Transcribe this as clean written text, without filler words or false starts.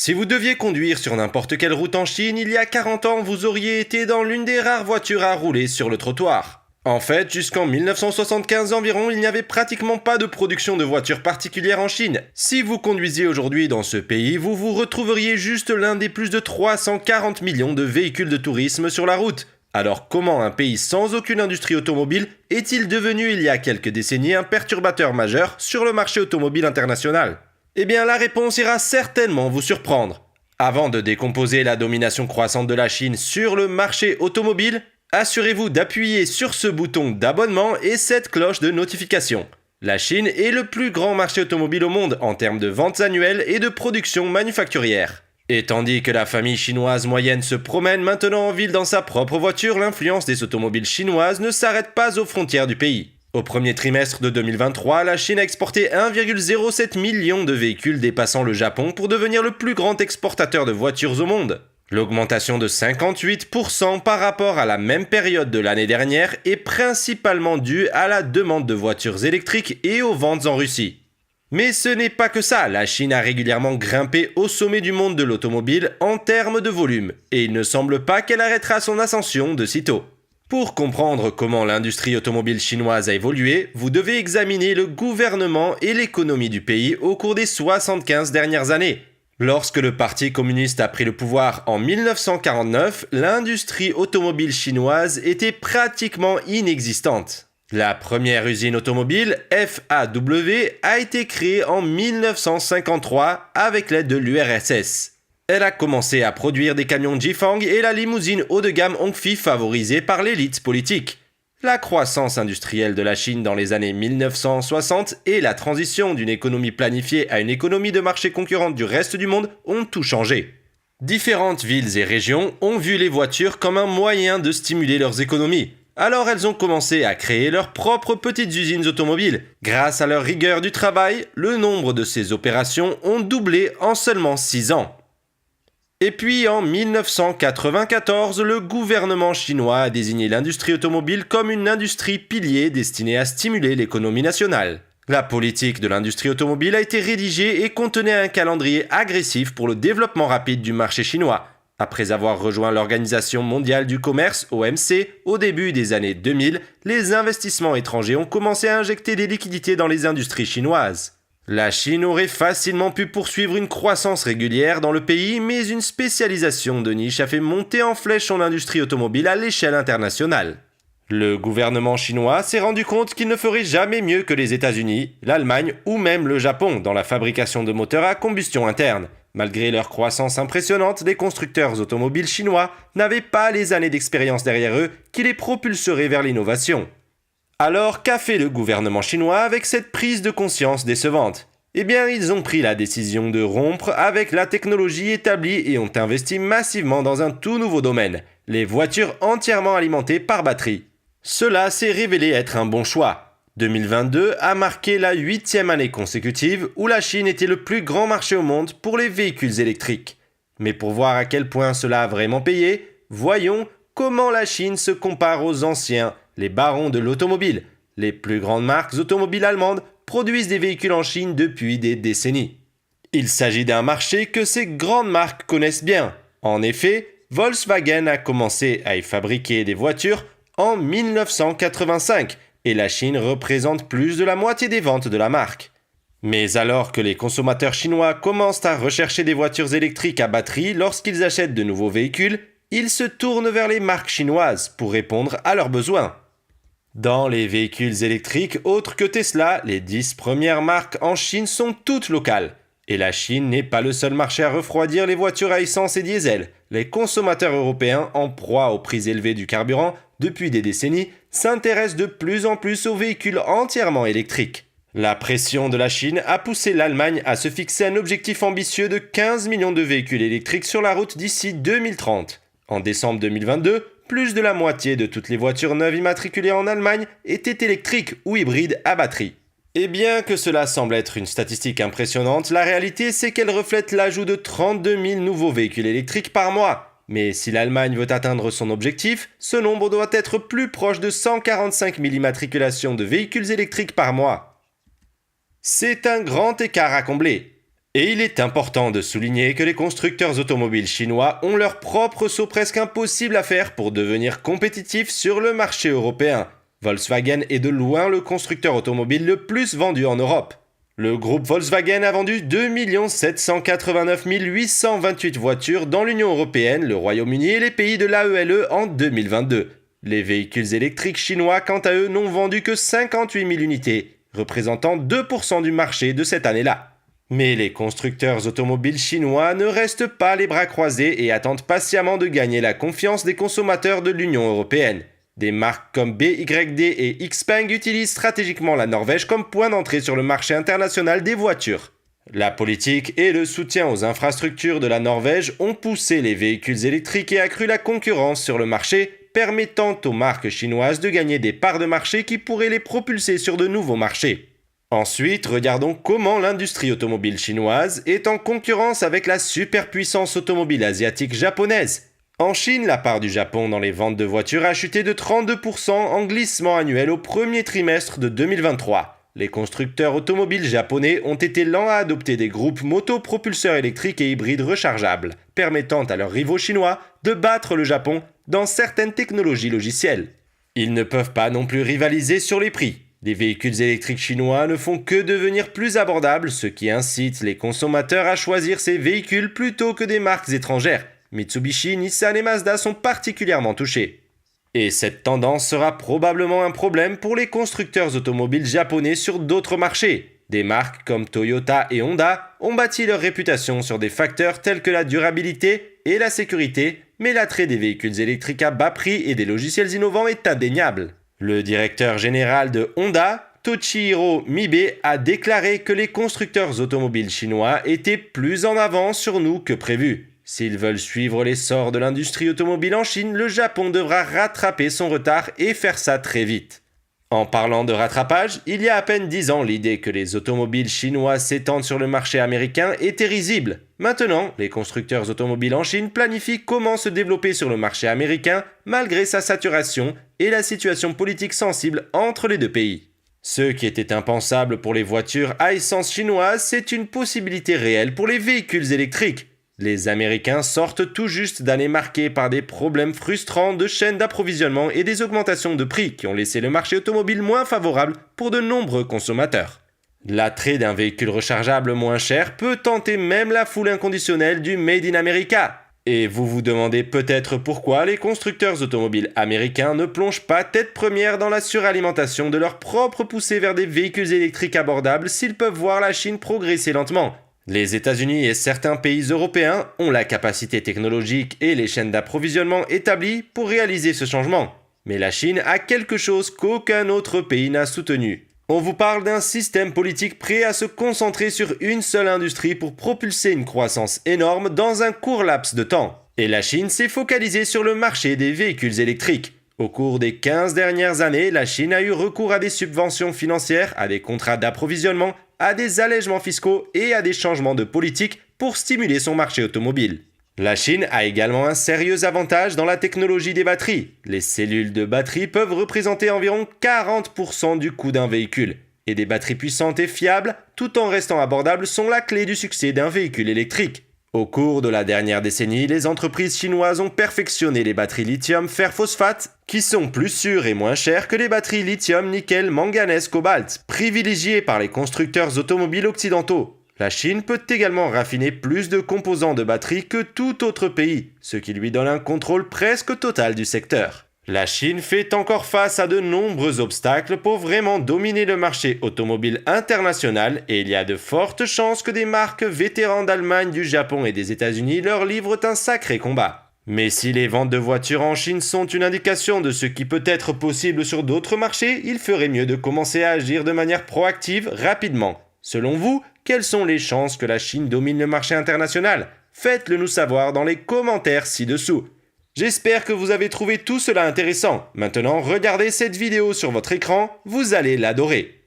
Si vous deviez conduire sur n'importe quelle route en Chine, il y a 40 ans, vous auriez été dans l'une des rares voitures à rouler sur le trottoir. En fait, jusqu'en 1975 environ, il n'y avait pratiquement pas de production de voitures particulières en Chine. Si vous conduisiez aujourd'hui dans ce pays, vous vous retrouveriez juste l'un des plus de 340 millions de véhicules de tourisme sur la route. Alors comment un pays sans aucune industrie automobile est-il devenu il y a quelques décennies un perturbateur majeur sur le marché automobile international ? Eh bien la réponse ira certainement vous surprendre. Avant de décomposer la domination croissante de la Chine sur le marché automobile, assurez-vous d'appuyer sur ce bouton d'abonnement et cette cloche de notification. La Chine est le plus grand marché automobile au monde en termes de ventes annuelles et de production manufacturière. Et tandis que la famille chinoise moyenne se promène maintenant en ville dans sa propre voiture, l'influence des automobiles chinoises ne s'arrête pas aux frontières du pays. Au premier trimestre de 2023, la Chine a exporté 1,07 million de véhicules dépassant le Japon pour devenir le plus grand exportateur de voitures au monde. L'augmentation de 58% par rapport à la même période de l'année dernière est principalement due à la demande de voitures électriques et aux ventes en Russie. Mais ce n'est pas que ça, la Chine a régulièrement grimpé au sommet du monde de l'automobile en termes de volume, et il ne semble pas qu'elle arrêtera son ascension de sitôt. Pour comprendre comment l'industrie automobile chinoise a évolué, vous devez examiner le gouvernement et l'économie du pays au cours des 75 dernières années. Lorsque le Parti communiste a pris le pouvoir en 1949, l'industrie automobile chinoise était pratiquement inexistante. La première usine automobile, FAW, a été créée en 1953 avec l'aide de l'URSS. Elle a commencé à produire des camions Jifang et la limousine haut de gamme Hongfi favorisée par l'élite politique. La croissance industrielle de la Chine dans les années 1960 et la transition d'une économie planifiée à une économie de marché concurrente du reste du monde ont tout changé. Différentes villes et régions ont vu les voitures comme un moyen de stimuler leurs économies. Alors elles ont commencé à créer leurs propres petites usines automobiles. Grâce à leur rigueur du travail, le nombre de ces opérations ont doublé en seulement 6 ans. Et puis en 1994, le gouvernement chinois a désigné l'industrie automobile comme une industrie pilier destinée à stimuler l'économie nationale. La politique de l'industrie automobile a été rédigée et contenait un calendrier agressif pour le développement rapide du marché chinois. Après avoir rejoint l'Organisation mondiale du commerce, OMC, au début des années 2000, les investissements étrangers ont commencé à injecter des liquidités dans les industries chinoises. La Chine aurait facilement pu poursuivre une croissance régulière dans le pays, mais une spécialisation de niche a fait monter en flèche son industrie automobile à l'échelle internationale. Le gouvernement chinois s'est rendu compte qu'il ne ferait jamais mieux que les États-Unis, l'Allemagne ou même le Japon dans la fabrication de moteurs à combustion interne. Malgré leur croissance impressionnante, les constructeurs automobiles chinois n'avaient pas les années d'expérience derrière eux qui les propulseraient vers l'innovation. Alors, qu'a fait le gouvernement chinois avec cette prise de conscience décevante ? Eh bien, ils ont pris la décision de rompre avec la technologie établie et ont investi massivement dans un tout nouveau domaine, les voitures entièrement alimentées par batterie. Cela s'est révélé être un bon choix. 2022 a marqué la 8e année consécutive où la Chine était le plus grand marché au monde pour les véhicules électriques. Mais pour voir à quel point cela a vraiment payé, voyons comment la Chine se compare aux anciens, les barons de l'automobile. Les plus grandes marques automobiles allemandes produisent des véhicules en Chine depuis des décennies. Il s'agit d'un marché que ces grandes marques connaissent bien. En effet, Volkswagen a commencé à y fabriquer des voitures en 1985 et la Chine représente plus de la moitié des ventes de la marque. Mais alors que les consommateurs chinois commencent à rechercher des voitures électriques à batterie lorsqu'ils achètent de nouveaux véhicules, ils se tournent vers les marques chinoises pour répondre à leurs besoins. Dans les véhicules électriques autres que Tesla, les 10 premières marques en Chine sont toutes locales. Et la Chine n'est pas le seul marché à refroidir les voitures à essence et diesel. Les consommateurs européens, en proie aux prix élevés du carburant depuis des décennies, s'intéressent de plus en plus aux véhicules entièrement électriques. La pression de la Chine a poussé l'Allemagne à se fixer un objectif ambitieux de 15 millions de véhicules électriques sur la route d'ici 2030. En décembre 2022, plus de la moitié de toutes les voitures neuves immatriculées en Allemagne étaient électriques ou hybrides à batterie. Et bien que cela semble être une statistique impressionnante, la réalité c'est qu'elle reflète l'ajout de 32 000 nouveaux véhicules électriques par mois. Mais si l'Allemagne veut atteindre son objectif, ce nombre doit être plus proche de 145 000 immatriculations de véhicules électriques par mois. C'est un grand écart à combler. Et il est important de souligner que les constructeurs automobiles chinois ont leur propre saut presque impossible à faire pour devenir compétitifs sur le marché européen. Volkswagen est de loin le constructeur automobile le plus vendu en Europe. Le groupe Volkswagen a vendu 2 789 828 voitures dans l'Union européenne, le Royaume-Uni et les pays de l'AELE en 2022. Les véhicules électriques chinois, quant à eux, n'ont vendu que 58 000 unités, représentant 2% du marché de cette année-là. Mais les constructeurs automobiles chinois ne restent pas les bras croisés et attendent patiemment de gagner la confiance des consommateurs de l'Union européenne. Des marques comme BYD et Xpeng utilisent stratégiquement la Norvège comme point d'entrée sur le marché international des voitures. La politique et le soutien aux infrastructures de la Norvège ont poussé les véhicules électriques et accru la concurrence sur le marché, permettant aux marques chinoises de gagner des parts de marché qui pourraient les propulser sur de nouveaux marchés. Ensuite, regardons comment l'industrie automobile chinoise est en concurrence avec la superpuissance automobile asiatique japonaise. En Chine, la part du Japon dans les ventes de voitures a chuté de 32% en glissement annuel au premier trimestre de 2023. Les constructeurs automobiles japonais ont été lents à adopter des groupes motopropulseurs électriques et hybrides rechargeables, permettant à leurs rivaux chinois de battre le Japon dans certaines technologies logicielles. Ils ne peuvent pas non plus rivaliser sur les prix. Les véhicules électriques chinois ne font que devenir plus abordables, ce qui incite les consommateurs à choisir ces véhicules plutôt que des marques étrangères. Mitsubishi, Nissan et Mazda sont particulièrement touchés. Et cette tendance sera probablement un problème pour les constructeurs automobiles japonais sur d'autres marchés. Des marques comme Toyota et Honda ont bâti leur réputation sur des facteurs tels que la durabilité et la sécurité, mais l'attrait des véhicules électriques à bas prix et des logiciels innovants est indéniable. Le directeur général de Honda, Toshihiro Mibe, a déclaré que les constructeurs automobiles chinois étaient plus en avance sur nous que prévu. S'ils veulent suivre l'essor de l'industrie automobile en Chine, le Japon devra rattraper son retard et faire ça très vite. En parlant de rattrapage, il y a à peine 10 ans, l'idée que les automobiles chinois s'étendent sur le marché américain était risible. Maintenant, les constructeurs automobiles en Chine planifient comment se développer sur le marché américain malgré sa saturation et la situation politique sensible entre les deux pays. Ce qui était impensable pour les voitures à essence chinoises, c'est une possibilité réelle pour les véhicules électriques. Les Américains sortent tout juste d'années marquées par des problèmes frustrants de chaînes d'approvisionnement et des augmentations de prix qui ont laissé le marché automobile moins favorable pour de nombreux consommateurs. L'attrait d'un véhicule rechargeable moins cher peut tenter même la foule inconditionnelle du Made in America. Et vous vous demandez peut-être pourquoi les constructeurs automobiles américains ne plongent pas tête première dans la suralimentation de leur propre poussée vers des véhicules électriques abordables s'ils peuvent voir la Chine progresser lentement. Les États-Unis et certains pays européens ont la capacité technologique et les chaînes d'approvisionnement établies pour réaliser ce changement. Mais la Chine a quelque chose qu'aucun autre pays n'a soutenu. On vous parle d'un système politique prêt à se concentrer sur une seule industrie pour propulser une croissance énorme dans un court laps de temps. Et la Chine s'est focalisée sur le marché des véhicules électriques. Au cours des 15 dernières années, la Chine a eu recours à des subventions financières, à des contrats d'approvisionnement, à des allègements fiscaux et à des changements de politique pour stimuler son marché automobile. La Chine a également un sérieux avantage dans la technologie des batteries. Les cellules de batterie peuvent représenter environ 40% du coût d'un véhicule. Et des batteries puissantes et fiables, tout en restant abordables, sont la clé du succès d'un véhicule électrique. Au cours de la dernière décennie, les entreprises chinoises ont perfectionné les batteries lithium fer-phosphate, qui sont plus sûres et moins chères que les batteries lithium nickel manganèse cobalt, privilégiées par les constructeurs automobiles occidentaux. La Chine peut également raffiner plus de composants de batterie que tout autre pays, ce qui lui donne un contrôle presque total du secteur. La Chine fait encore face à de nombreux obstacles pour vraiment dominer le marché automobile international et il y a de fortes chances que des marques vétérans d'Allemagne, du Japon et des États-Unis leur livrent un sacré combat. Mais si les ventes de voitures en Chine sont une indication de ce qui peut être possible sur d'autres marchés, il ferait mieux de commencer à agir de manière proactive rapidement. Selon vous, quelles sont les chances que la Chine domine le marché international ? Faites-le nous savoir dans les commentaires ci-dessous. J'espère que vous avez trouvé tout cela intéressant. Maintenant, regardez cette vidéo sur votre écran, vous allez l'adorer.